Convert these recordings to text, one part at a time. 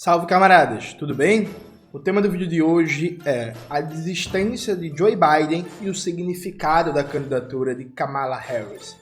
Salve camaradas, tudo bem? O tema do vídeo de hoje é a desistência de Joe Biden e o significado da candidatura de Kamala Harris.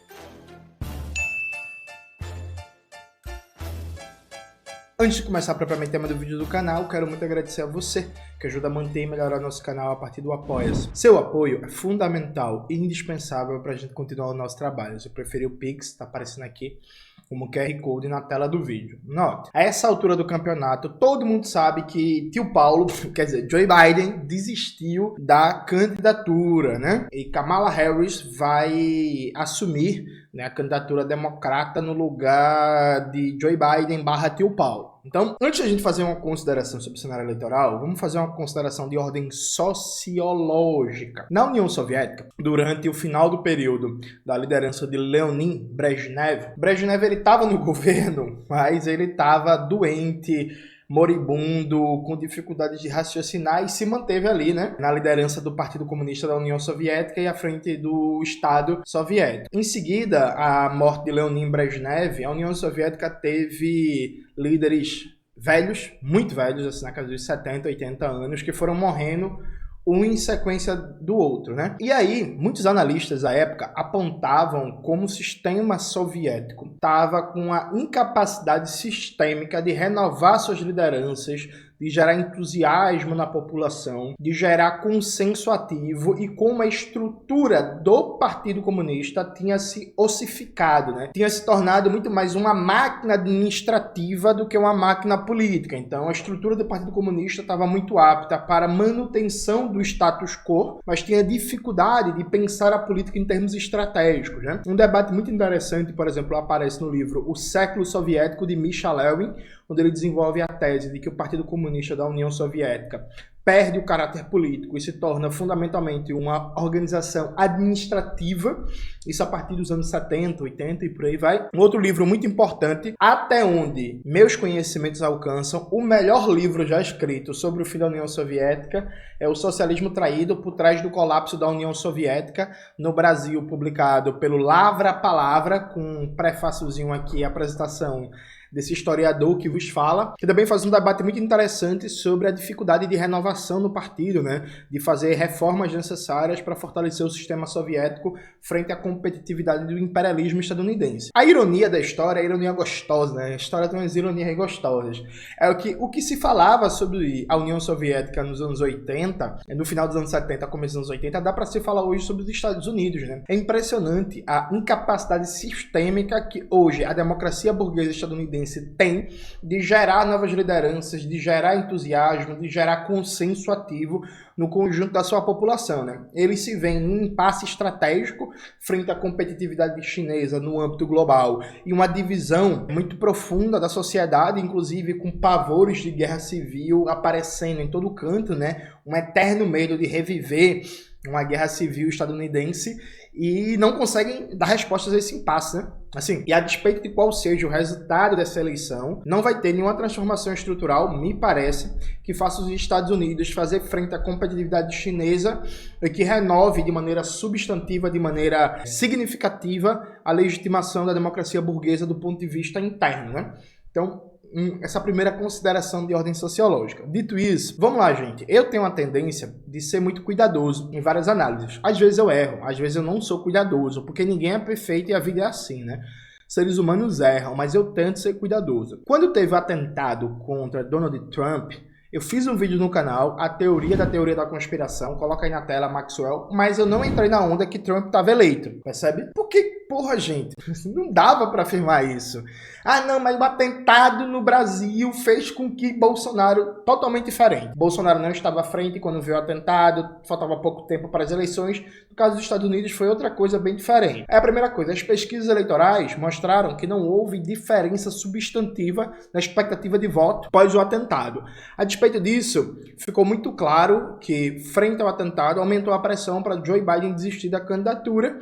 Antes de começar propriamente o tema do vídeo do canal, quero muito agradecer a você que ajuda a manter e melhorar nosso canal a partir do Apoia-se. Seu apoio é fundamental e indispensável para a gente continuar o nosso trabalho. Se preferir o Pix, está aparecendo aqui como QR Code na tela do vídeo. Note, a essa altura do campeonato, todo mundo sabe que tio Paulo, quer dizer, Joe Biden, desistiu da candidatura, né? E Kamala Harris vai assumir, né, a candidatura democrata no lugar de Joe Biden barra tio Paulo. Então, antes de a gente fazer uma consideração sobre o cenário eleitoral, vamos fazer uma consideração de ordem sociológica. Na União Soviética, durante o final do período da liderança de Leonid Brezhnev, ele estava no governo, mas ele estava doente, moribundo, com dificuldades de raciocinar e se manteve ali, né, na liderança do Partido Comunista da União Soviética e à frente do Estado soviético. Em seguida, a morte de Leonid Brezhnev, a União Soviética teve líderes velhos, muito velhos, assim, na casa dos 70, 80 anos, que foram morrendo um em sequência do outro, né? E aí, muitos analistas da época apontavam como o sistema soviético estava com a incapacidade sistêmica de renovar suas lideranças, de gerar entusiasmo na população, de gerar consenso ativo e como a estrutura do Partido Comunista tinha se ossificado, né? Tinha se tornado muito mais uma máquina administrativa do que uma máquina política. Então, a estrutura do Partido Comunista estava muito apta para a manutenção do status quo, mas tinha dificuldade de pensar a política em termos estratégicos, né? Um debate muito interessante, por exemplo, aparece no livro O Século Soviético, de Misha Levin, onde ele desenvolve a tese de que o Partido Comunista da União Soviética perde o caráter político e se torna fundamentalmente uma organização administrativa, isso a partir dos anos 70, 80 e por aí vai. Um outro livro muito importante, até onde meus conhecimentos alcançam, o melhor livro já escrito sobre o fim da União Soviética é O Socialismo Traído por Trás do Colapso da União Soviética, no Brasil, publicado pelo Lavra Palavra, com um prefáciozinho aqui, a apresentação desse historiador que vos fala, que também faz um debate muito interessante sobre a dificuldade de renovação no partido, né? De fazer reformas necessárias para fortalecer o sistema soviético frente à competitividade do imperialismo estadunidense. A ironia da história, a ironia gostosa, né? A história tem umas ironias gostosas. É o que se falava sobre a União Soviética nos anos 80, no final dos anos 70, começo dos anos 80, dá para se falar hoje sobre os Estados Unidos, né? É impressionante a incapacidade sistêmica que hoje a democracia burguesa estadunidense tem de gerar novas lideranças, de gerar entusiasmo, de gerar consenso ativo no conjunto da sua população, né? Eles se veem num impasse estratégico frente à competitividade chinesa no âmbito global e uma divisão muito profunda da sociedade, inclusive com pavores de guerra civil aparecendo em todo canto, né? Um eterno medo de reviver uma guerra civil estadunidense e não conseguem dar respostas a esse impasse, né? Assim, e a despeito de qual seja o resultado dessa eleição, não vai ter nenhuma transformação estrutural, me parece, que faça os Estados Unidos fazer frente à competitividade chinesa e que renove de maneira substantiva, de maneira significativa, a legitimação da democracia burguesa do ponto de vista interno, né? Então, essa primeira consideração de ordem sociológica. Dito isso, vamos lá, gente. Eu tenho uma tendência de ser muito cuidadoso em várias análises. Às vezes eu erro, às vezes eu não sou cuidadoso, porque ninguém é perfeito e a vida é assim, né? Seres humanos erram, mas eu tento ser cuidadoso. Quando teve o atentado contra Donald Trump, eu fiz um vídeo no canal, a teoria da conspiração, coloca aí na tela, Maxwell, mas eu não entrei na onda que Trump estava eleito, percebe? Porque, porra, gente, não dava para afirmar isso. Ah, não, mas o atentado no Brasil fez com que Bolsonaro, totalmente diferente. Bolsonaro não estava à frente quando veio o atentado, faltava pouco tempo para as eleições. No caso dos Estados Unidos foi outra coisa bem diferente. É a primeira coisa, as pesquisas eleitorais mostraram que não houve diferença substantiva na expectativa de voto após o atentado. A despeito disso, ficou muito claro que, frente ao atentado, aumentou a pressão para Joe Biden desistir da candidatura.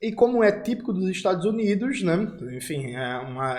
E como é típico dos Estados Unidos, né? Enfim,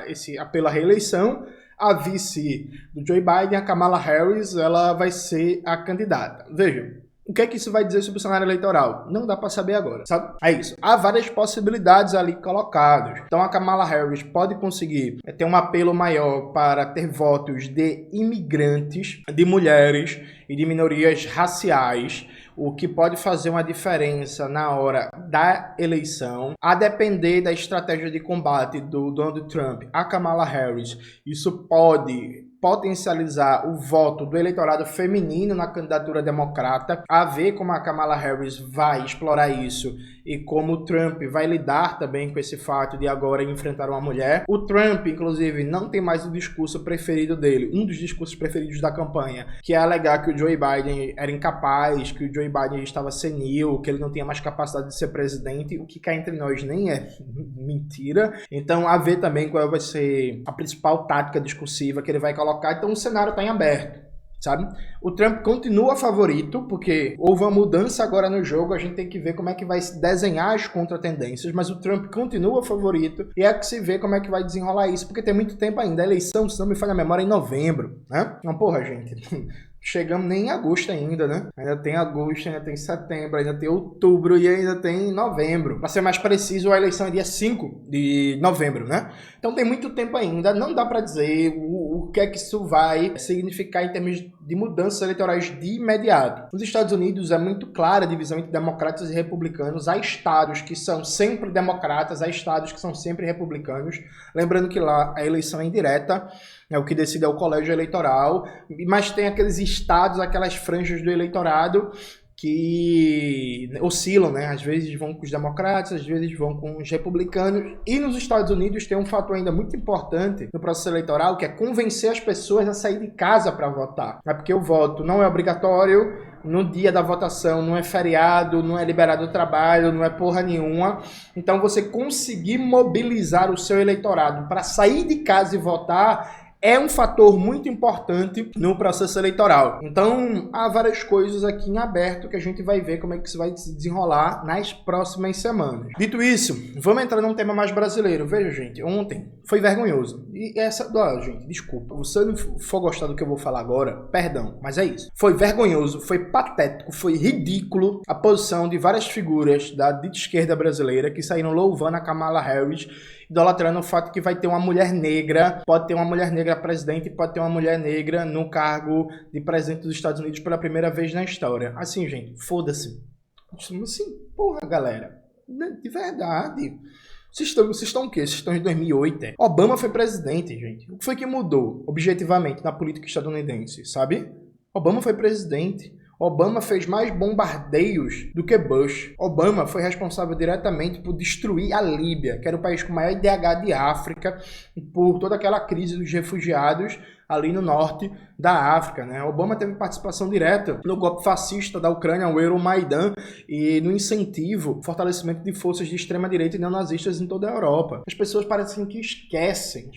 esse apelo à reeleição, a vice do Joe Biden, a Kamala Harris, ela vai ser a candidata. Veja, O que é que isso vai dizer sobre o cenário eleitoral? Não dá para saber agora, sabe? É isso. Há várias possibilidades ali colocadas. Então a Kamala Harris pode conseguir ter um apelo maior para ter votos de imigrantes, de mulheres e de minorias raciais, o que pode fazer uma diferença na hora da eleição. A depender da estratégia de combate do Donald Trump a Kamala Harris, isso pode potencializar o voto do eleitorado feminino na candidatura democrata, a ver como a Kamala Harris vai explorar isso e como o Trump vai lidar também com esse fato de agora enfrentar uma mulher. O Trump, inclusive, não tem mais o discurso preferido dele, um dos discursos preferidos da campanha, que é alegar que o Joe Biden era incapaz, que o Joe Biden estava senil, que ele não tinha mais capacidade de ser presidente, o que cá entre nós nem é mentira. Então, a ver também qual vai ser a principal tática discursiva que ele vai colocar. Então o cenário está em aberto, sabe? O Trump continua favorito, porque houve uma mudança agora no jogo, a gente tem que ver como é que vai se desenhar as contratendências, mas o Trump continua favorito e é que se vê como é que vai desenrolar isso, porque tem muito tempo ainda. A eleição, se não me falha a memória, é em novembro, né? Não, porra, gente... Chegamos nem em agosto ainda, né? Ainda tem agosto, ainda tem setembro, ainda tem outubro e ainda tem novembro. Para ser mais preciso, a eleição é dia 5 de novembro, né? Então tem muito tempo ainda, não dá para dizer o que é que isso vai significar em termos de mudanças eleitorais de imediato. Nos Estados Unidos é muito clara a divisão entre democratas e republicanos. Há estados que são sempre democratas, há estados que são sempre republicanos. Lembrando que lá a eleição é indireta, o que decide é o colégio eleitoral, mas tem aqueles estados, aquelas franjas do eleitorado que oscilam, né? Às vezes vão com os democratas, às vezes vão com os republicanos. E nos Estados Unidos tem um fator ainda muito importante no processo eleitoral, que é convencer as pessoas a sair de casa para votar. É porque o voto não é obrigatório, no dia da votação não é feriado, não é liberado do trabalho, não é porra nenhuma. Então você conseguir mobilizar o seu eleitorado para sair de casa e votar é um fator muito importante no processo eleitoral. Então, há várias coisas aqui em aberto que a gente vai ver como é que isso vai se desenrolar nas próximas semanas. Dito isso, vamos entrar num tema mais brasileiro. Veja, gente, ontem foi vergonhoso. E essa... gente, desculpa. Se você não for gostar do que eu vou falar agora, perdão, mas é isso. Foi vergonhoso, foi patético, foi ridículo a posição de várias figuras da dita esquerda brasileira que saíram louvando a Kamala Harris, idolatrando o fato que vai ter uma mulher negra, pode ter uma mulher negra presidente, pode ter uma mulher negra no cargo de presidente dos Estados Unidos pela primeira vez na história. Assim, gente, foda-se. Assim, porra, galera, de verdade. Vocês estão o quê? Vocês estão em 2008, é? Obama foi presidente, gente. O que foi que mudou, objetivamente, na política estadunidense, sabe? Obama foi presidente. Obama fez mais bombardeios do que Bush. Obama foi responsável diretamente por destruir a Líbia, que era o país com o maior IDH de África, por toda aquela crise dos refugiados ali no norte da África, né? Obama teve participação direta no golpe fascista da Ucrânia, o Euromaidan, e no incentivo, fortalecimento de forças de extrema-direita e neonazistas em toda a Europa. As pessoas parecem que esquecem,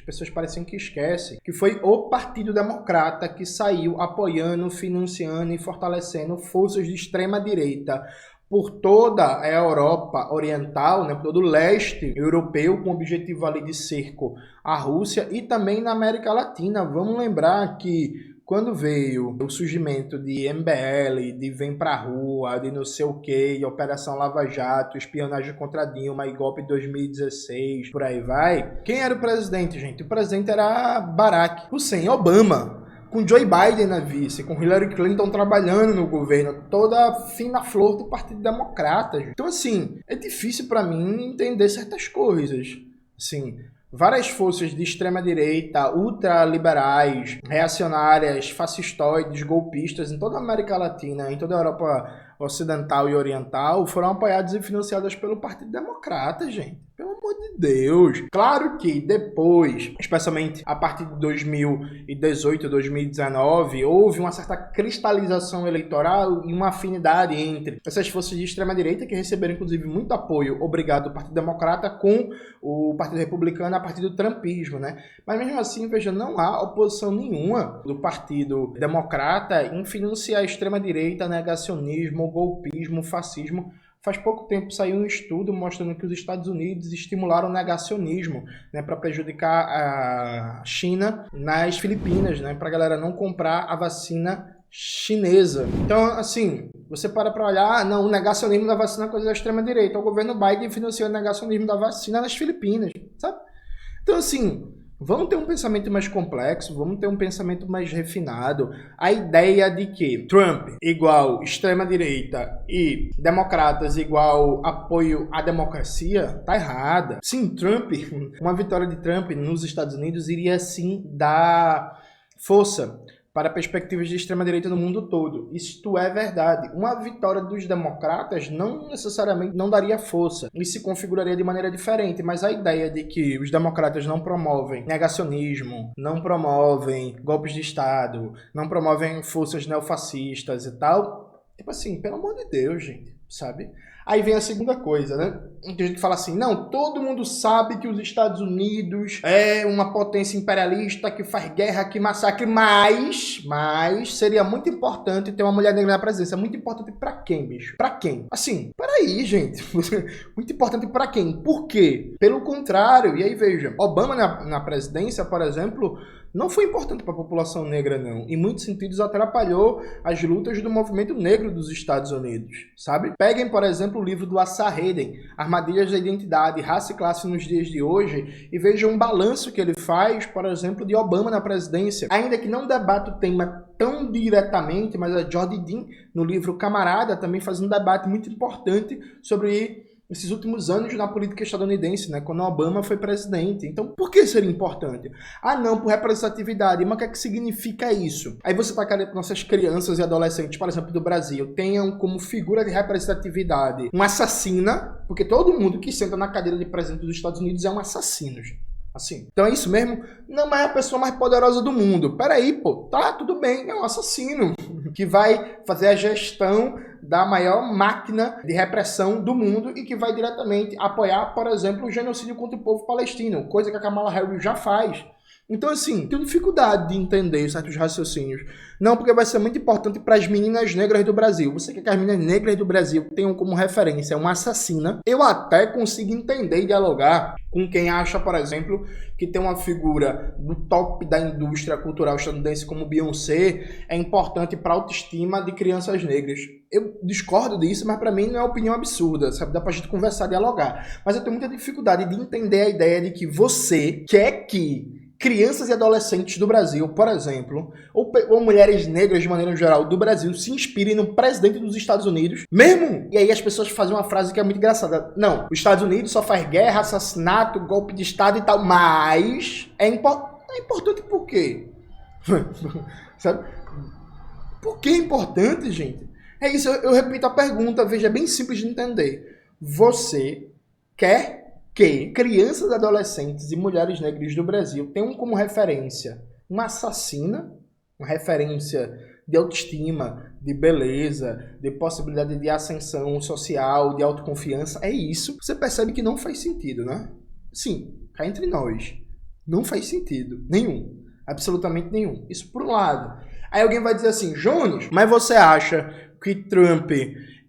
que foi o Partido Democrata que saiu apoiando, financiando e fortalecendo forças de extrema-direita por toda a Europa Oriental, né, por todo o leste europeu, com o objetivo ali de cerco à Rússia, e também na América Latina. Vamos lembrar que quando veio o surgimento de MBL, de Vem Pra Rua, de não sei o que, Operação Lava Jato, espionagem contra Dilma e golpe de 2016, por aí vai. Quem era o presidente, gente? O presidente era Barack Hussein Obama, com Joe Biden na vice, com Hillary Clinton trabalhando no governo, toda fina flor do Partido Democrata. Então, assim, é difícil para mim entender certas coisas. Assim, várias forças de extrema-direita, ultraliberais, reacionárias, fascistoides, golpistas em toda a América Latina, em toda a Europa Ocidental e Oriental, foram apoiadas e financiadas pelo Partido Democrata, gente. Pelo amor de Deus. Claro que depois, especialmente a partir de 2018, 2019, houve uma certa cristalização eleitoral e uma afinidade entre essas forças de extrema-direita, que receberam inclusive muito apoio, obrigado, do Partido Democrata, com o Partido Republicano a partir do trumpismo, né? Mas mesmo assim, veja, não há oposição nenhuma do Partido Democrata em financiar a extrema-direita, negacionismo, golpismo, fascismo. Faz pouco tempo saiu um estudo mostrando que os Estados Unidos estimularam o negacionismo, né, para prejudicar a China nas Filipinas, né, para a galera não comprar a vacina chinesa. Então, assim, você para olhar, não, o negacionismo da vacina é coisa da extrema-direita. O governo Biden financiou o negacionismo da vacina nas Filipinas, sabe? Então, assim, vamos ter um pensamento mais complexo, vamos ter um pensamento mais refinado. A ideia de que Trump igual extrema-direita e democratas igual apoio à democracia, tá errada. Sim, uma vitória de Trump nos Estados Unidos iria sim dar força para perspectivas de extrema-direita no mundo todo. Isto é verdade. Uma vitória dos democratas não necessariamente não daria força e se configuraria de maneira diferente, mas a ideia de que os democratas não promovem negacionismo, não promovem golpes de Estado, não promovem forças neofascistas e tal, tipo assim, pelo amor de Deus, gente, sabe? Aí vem a segunda coisa, né? Que a gente fala assim, não, todo mundo sabe que os Estados Unidos é uma potência imperialista que faz guerra, que massacre, mas seria muito importante ter uma mulher negra na presidência. Muito importante pra quem, bicho? Pra quem? Assim, peraí, gente. Muito importante pra quem? Por quê? Pelo contrário, e aí veja, Obama na presidência, por exemplo, não foi importante para a população negra, não. Em muitos sentidos, atrapalhou as lutas do movimento negro dos Estados Unidos, sabe? Peguem, por exemplo, o livro do Assa Hayden, Armadilhas da Identidade, Raça e Classe nos Dias de Hoje, e vejam um balanço que ele faz, por exemplo, de Obama na presidência. Ainda que não debate o tema tão diretamente, mas a Jodi Dean, no livro Camarada, também faz um debate muito importante sobre esses últimos anos na política estadunidense, né, quando Obama foi presidente. Então, por que seria importante? Ah, não, por representatividade. Mas o que é que significa isso? Aí você está querendo que nossas crianças e adolescentes, por exemplo, do Brasil, tenham como figura de representatividade uma assassina, porque todo mundo que senta na cadeira de presidente dos Estados Unidos é um assassino, gente. Assim. Então é isso mesmo? Não, mas é a pessoa mais poderosa do mundo. Peraí, pô, tá, tudo bem, é um assassino que vai fazer a gestão da maior máquina de repressão do mundo e que vai diretamente apoiar, por exemplo, o genocídio contra o povo palestino, coisa que a Kamala Harris já faz. Então, assim, tenho dificuldade de entender certos raciocínios. Não, porque vai ser muito importante para as meninas negras do Brasil. Você quer que as meninas negras do Brasil tenham como referência uma assassina? Eu até consigo entender e dialogar com quem acha, por exemplo, que ter uma figura do top da indústria cultural estadunidense como Beyoncé é importante para a autoestima de crianças negras. Eu discordo disso, mas para mim não é opinião absurda, sabe? Dá pra gente conversar, dialogar. Mas eu tenho muita dificuldade de entender a ideia de que você quer que crianças e adolescentes do Brasil, por exemplo, ou mulheres negras de maneira geral do Brasil, se inspirem no presidente dos Estados Unidos, mesmo. E aí as pessoas fazem uma frase que é muito engraçada. Não, os Estados Unidos só faz guerra, assassinato, golpe de Estado e tal, mas é importante por quê? Sabe? Por que é importante, gente? É isso, eu repito a pergunta, veja, é bem simples de entender. Você quer que crianças, adolescentes e mulheres negras do Brasil tenham como referência uma assassina, uma referência de autoestima, de beleza, de possibilidade de ascensão social, de autoconfiança? É isso. Você percebe que não faz sentido, né? Sim, cá entre nós. Não faz sentido. Nenhum. Absolutamente nenhum. Isso por um lado. Aí alguém vai dizer assim, Jones, mas você acha que Trump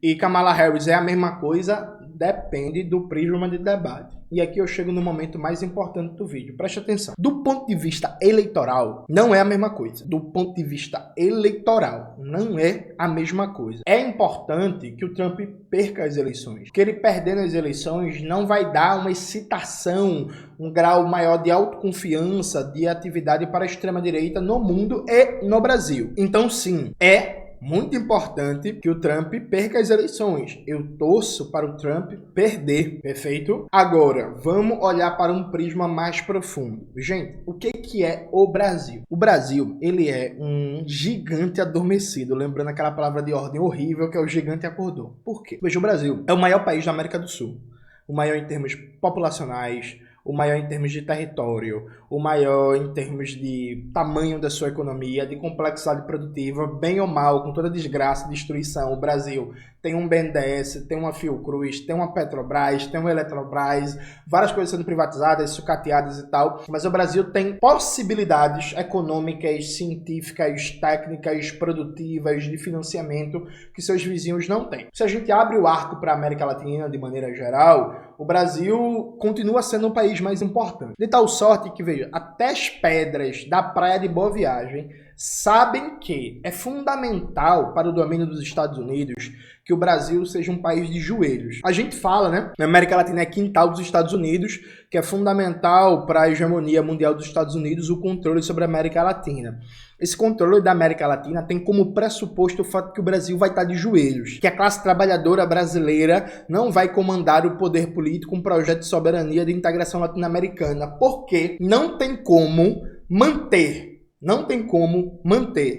e Kamala Harris é a mesma coisa? Depende do prisma de debate. E aqui eu chego no momento mais importante do vídeo. Preste atenção. Do ponto de vista eleitoral, não é a mesma coisa. Do ponto de vista eleitoral, não é a mesma coisa. É importante que o Trump perca as eleições. Que ele perdendo as eleições não vai dar uma excitação, um grau maior de autoconfiança, de atividade para a extrema-direita no mundo e no Brasil. Então, sim, é muito importante que o Trump perca as eleições. Eu torço para o Trump perder, perfeito? Agora, vamos olhar para um prisma mais profundo. Gente, o que é o Brasil? O Brasil, ele é um gigante adormecido, lembrando aquela palavra de ordem horrível que é o gigante acordou. Por quê? Veja, o Brasil é o maior país da América do Sul. O maior em termos populacionais, o maior em termos de território, o maior em termos de tamanho da sua economia, de complexidade produtiva, bem ou mal, com toda a desgraça e destruição. O Brasil tem um BNDES, tem uma Fiocruz, tem uma Petrobras, tem uma Eletrobras, várias coisas sendo privatizadas, sucateadas e tal, mas o Brasil tem possibilidades econômicas, científicas, técnicas, produtivas, de financiamento que seus vizinhos não têm. Se a gente abre o arco para a América Latina de maneira geral, o Brasil continua sendo um país mais importante. De tal sorte que, veja, até as pedras da Praia de Boa Viagem sabem que é fundamental para o domínio dos Estados Unidos que o Brasil seja um país de joelhos. A gente fala, né? Na América Latina é quintal dos Estados Unidos, que é fundamental para a hegemonia mundial dos Estados Unidos o controle sobre a América Latina. Esse controle da América Latina tem como pressuposto o fato que o Brasil vai estar de joelhos, que a classe trabalhadora brasileira não vai comandar o poder político com um projeto de soberania de integração latino-americana, porque não tem como manter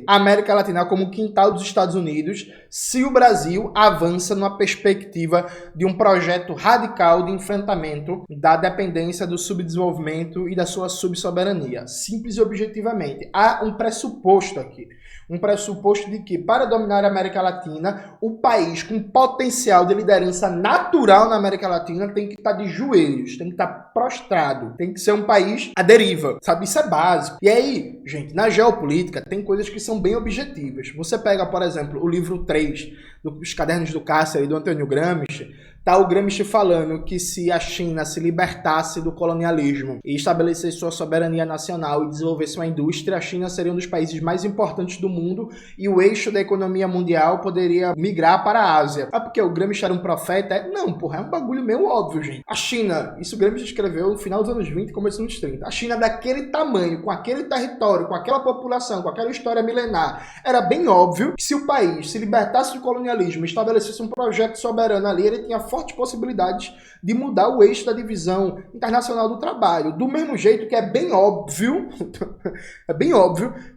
a América Latina como quintal dos Estados Unidos se o Brasil avança numa perspectiva de um projeto radical de enfrentamento da dependência do subdesenvolvimento e da sua subsoberania. Simples e objetivamente. Há um pressuposto aqui. Um pressuposto de que, para dominar a América Latina, o país com potencial de liderança natural na América Latina tem que estar de joelhos, tem que estar prostrado, tem que ser um país à deriva, sabe? Isso é básico. E aí, gente, na geopolítica tem coisas que são bem objetivas. Você pega, por exemplo, o livro 3 dos Cadernos do Cárcere, do Antônio Gramsci, tá o Gramsci falando que se a China se libertasse do colonialismo e estabelecesse sua soberania nacional e desenvolvesse uma indústria, a China seria um dos países mais importantes do mundo e o eixo da economia mundial poderia migrar para a Ásia. Ah, porque o Gramsci era um profeta? Não, porra, é um bagulho meio óbvio, gente. A China, isso o Gramsci escreveu no final dos anos 20 e começo dos anos 30. A China daquele tamanho, com aquele território, com aquela população, com aquela história milenar, era bem óbvio que se o país se libertasse do colonialismo e estabelecesse um projeto soberano ali, ele tinha fortes possibilidades de mudar o eixo da divisão internacional do trabalho. Do mesmo jeito que é bem óbvio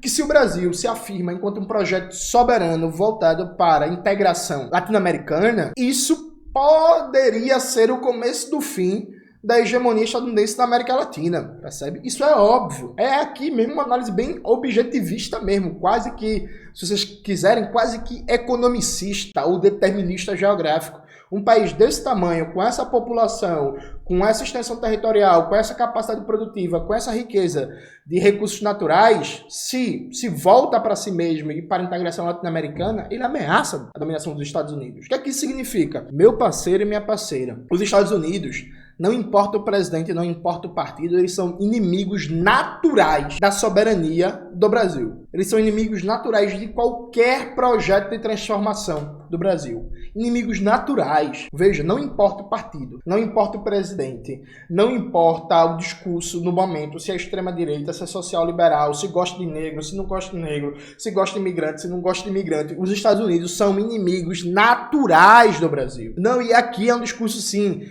que se o Brasil se afirma enquanto um projeto soberano voltado para a integração latino-americana, isso poderia ser o começo do fim da hegemonia estadunidense na América Latina, percebe? Isso é óbvio. É aqui mesmo uma análise bem objetivista mesmo, quase que, se vocês quiserem, quase que economicista ou determinista geográfico. Um país desse tamanho, com essa população, com essa extensão territorial, com essa capacidade produtiva, com essa riqueza de recursos naturais, se volta para si mesmo e para a integração latino-americana, ele ameaça a dominação dos Estados Unidos. O que é que isso significa? Meu parceiro e minha parceira. Os Estados Unidos, não importa o presidente, não importa o partido, eles são inimigos naturais da soberania do Brasil. Eles são inimigos naturais de qualquer projeto de transformação do Brasil. Inimigos naturais. Veja, não importa o partido, não importa o presidente, não importa o discurso no momento, se é extrema-direita, se é social-liberal, se gosta de negro, se não gosta de negro, se gosta de imigrante, se não gosta de imigrante. Os Estados Unidos são inimigos naturais do Brasil. Não, e aqui é um discurso, sim,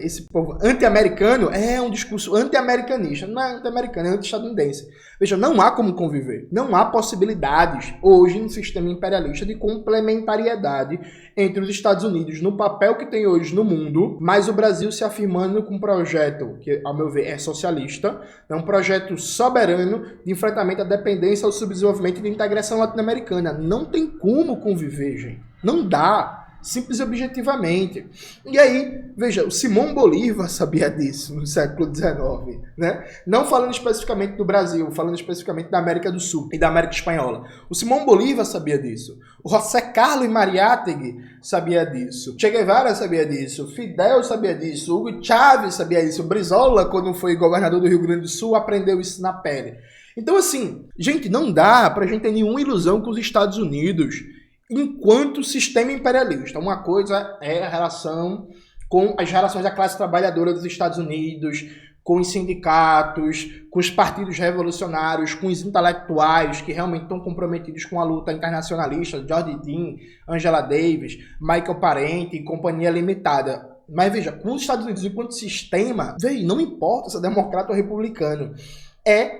esse povo anti-americano é um discurso anti-americanista. Não é anti-americano, é anti-estadunidense. Veja, não há como conviver. Não há possibilidades hoje no sistema imperialista de complementariedade entre os Estados Unidos no papel que tem hoje no mundo, mas o Brasil se afirmando com um projeto que, ao meu ver, é socialista, é um projeto soberano de enfrentamento à dependência, ao subdesenvolvimento e de integração latino-americana. Não tem como conviver, gente. Não dá. Simples e objetivamente. E aí, veja, o Simão Bolívar sabia disso no século XIX, né? Não falando especificamente do Brasil, falando especificamente da América do Sul e da América Espanhola. O Simão Bolívar sabia disso. O José Carlos Mariátegui sabia disso. Che Guevara sabia disso. Fidel sabia disso. Hugo Chávez sabia disso. O Brizola, quando foi governador do Rio Grande do Sul, aprendeu isso na pele. Então, assim, gente, não dá pra gente ter nenhuma ilusão com os Estados Unidos enquanto sistema imperialista. Uma coisa é a relação com as relações da classe trabalhadora dos Estados Unidos, com os sindicatos, com os partidos revolucionários, com os intelectuais que realmente estão comprometidos com a luta internacionalista, George Dean, Angela Davis, Michael Parenti e Companhia Limitada. Mas veja, com os Estados Unidos enquanto sistema, veja, não importa se é democrata ou republicano, é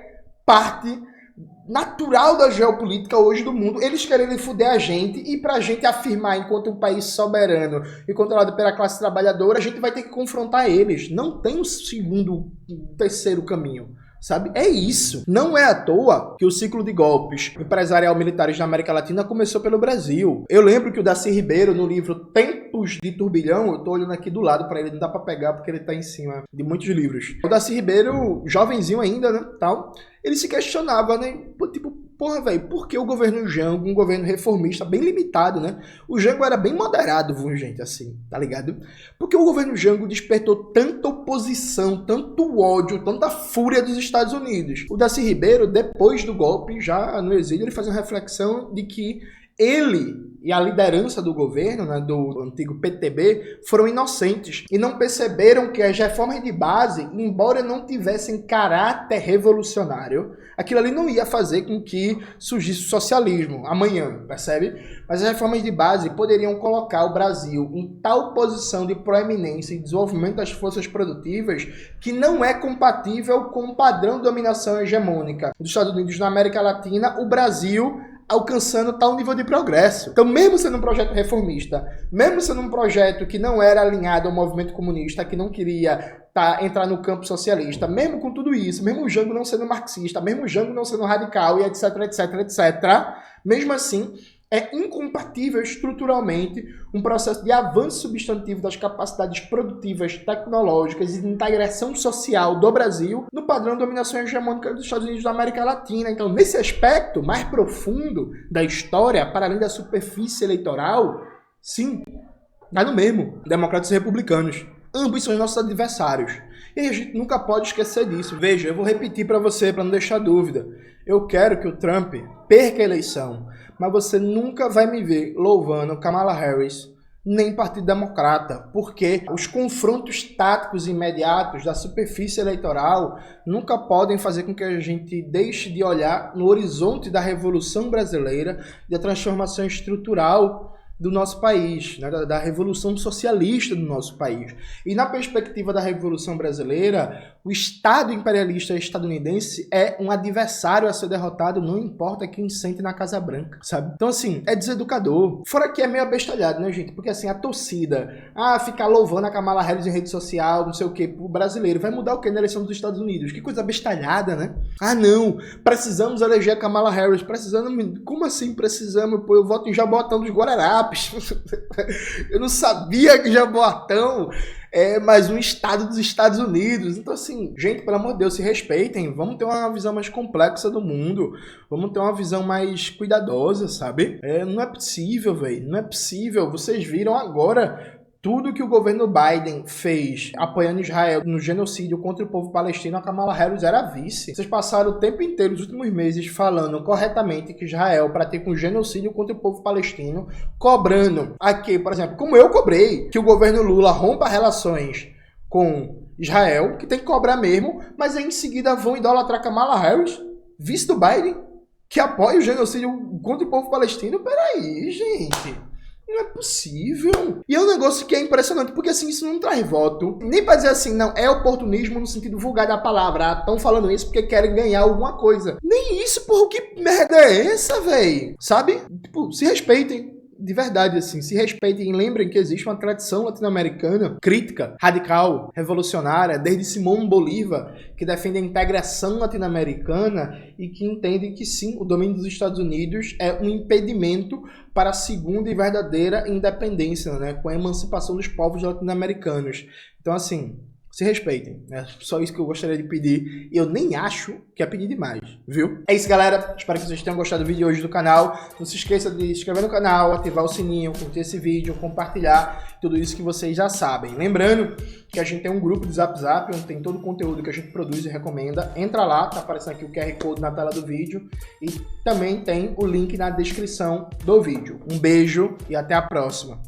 parte natural da geopolítica hoje do mundo, eles querem fuder a gente e pra gente afirmar enquanto um país soberano e controlado pela classe trabalhadora, a gente vai ter que confrontar eles. Não tem um segundo, terceiro caminho. Sabe? É isso. Não é à toa que o ciclo de golpes empresarial militares na América Latina começou pelo Brasil. Eu lembro que o Darcy Ribeiro, no livro Tempos de Turbilhão, eu tô olhando aqui do lado para ele, não dá para pegar porque ele tá em cima de muitos livros. O Darcy Ribeiro, jovenzinho ainda, né, tal, ele se questionava, né, tipo, porra, velho, por que o governo Jango, um governo reformista bem limitado, né? O Jango era bem moderado, viu, gente, assim, tá ligado? Porque o governo Jango despertou tanta oposição, tanto ódio, tanta fúria dos Estados Unidos. O Darcy Ribeiro, depois do golpe, já no exílio, ele faz uma reflexão de que ele e a liderança do governo, né, do antigo PTB, foram inocentes e não perceberam que as reformas de base, embora não tivessem caráter revolucionário, aquilo ali não ia fazer com que surgisse o socialismo amanhã, percebe? Mas as reformas de base poderiam colocar o Brasil em tal posição de proeminência e desenvolvimento das forças produtivas que não é compatível com o padrão de dominação hegemônica dos Estados Unidos na América Latina, o Brasil alcançando tal nível de progresso. Então, mesmo sendo um projeto reformista, mesmo sendo um projeto que não era alinhado ao movimento comunista, que não queria entrar no campo socialista, mesmo com tudo isso, mesmo o Jango não sendo marxista, mesmo o Jango não sendo radical, e etc, etc, etc, mesmo assim, é incompatível estruturalmente um processo de avanço substantivo das capacidades produtivas, tecnológicas e de integração social do Brasil no padrão de dominação hegemônica dos Estados Unidos da América Latina. Então, nesse aspecto mais profundo da história, para além da superfície eleitoral, sim, dá no mesmo, democratas e republicanos. Ambos são os nossos adversários. E a gente nunca pode esquecer disso. Veja, eu vou repetir para você, para não deixar dúvida. Eu quero que o Trump perca a eleição, mas você nunca vai me ver louvando Kamala Harris, nem Partido Democrata, porque os confrontos táticos imediatos da superfície eleitoral nunca podem fazer com que a gente deixe de olhar no horizonte da Revolução Brasileira e da transformação estrutural do nosso país, né, da revolução socialista do nosso país. E na perspectiva da Revolução Brasileira, o Estado imperialista estadunidense é um adversário a ser derrotado, não importa quem sente na Casa Branca, sabe? Então, assim, é deseducador. Fora que é meio abestalhado, né, gente? Porque, assim, a torcida, ficar louvando a Kamala Harris em rede social, não sei o quê, pro brasileiro, vai mudar o quê na eleição dos Estados Unidos? Que coisa abestalhada, né? Não, precisamos eleger a Kamala Harris, precisamos... Como assim precisamos? Pô, eu voto em Jaboatão dos Guararapes. Eu não sabia que Jaboatão é mais um estado dos Estados Unidos. Então, assim, gente, pelo amor de Deus, se respeitem. Vamos ter uma visão mais complexa do mundo. Vamos ter uma visão mais cuidadosa, sabe? Não é possível, velho. Não é possível. Vocês viram agora tudo que o governo Biden fez apoiando Israel no genocídio contra o povo palestino. A Kamala Harris era vice. Vocês passaram o tempo inteiro, os últimos meses, falando corretamente que Israel pratica um genocídio contra o povo palestino, cobrando aqui, por exemplo, como eu cobrei, que o governo Lula rompa relações com Israel, que tem que cobrar mesmo, mas aí em seguida vão idolatrar Kamala Harris, vice do Biden, que apoia o genocídio contra o povo palestino. Peraí, gente. Não é possível. E é um negócio que é impressionante, porque assim, isso não traz voto. Nem pra dizer assim, não, é oportunismo no sentido vulgar da palavra. Estão falando isso porque querem ganhar alguma coisa. Nem isso, porra, que merda é essa, véi? Sabe? Tipo, se respeitem. De verdade, assim, se respeitem e lembrem que existe uma tradição latino-americana crítica, radical, revolucionária, desde Simón Bolívar, que defende a integração latino-americana e que entende que sim, o domínio dos Estados Unidos é um impedimento para a segunda e verdadeira independência, né, com a emancipação dos povos latino-americanos. Então, assim, se respeitem, né? Só isso que eu gostaria de pedir. E eu nem acho que é pedir demais, viu? É isso, galera. Espero que vocês tenham gostado do vídeo de hoje do canal. Não se esqueça de se inscrever no canal, ativar o sininho, curtir esse vídeo, compartilhar, tudo isso que vocês já sabem. Lembrando que a gente tem um grupo de Zap Zap, onde tem todo o conteúdo que a gente produz e recomenda. Entra lá, tá aparecendo aqui o QR Code na tela do vídeo. E também tem o link na descrição do vídeo. Um beijo e até a próxima.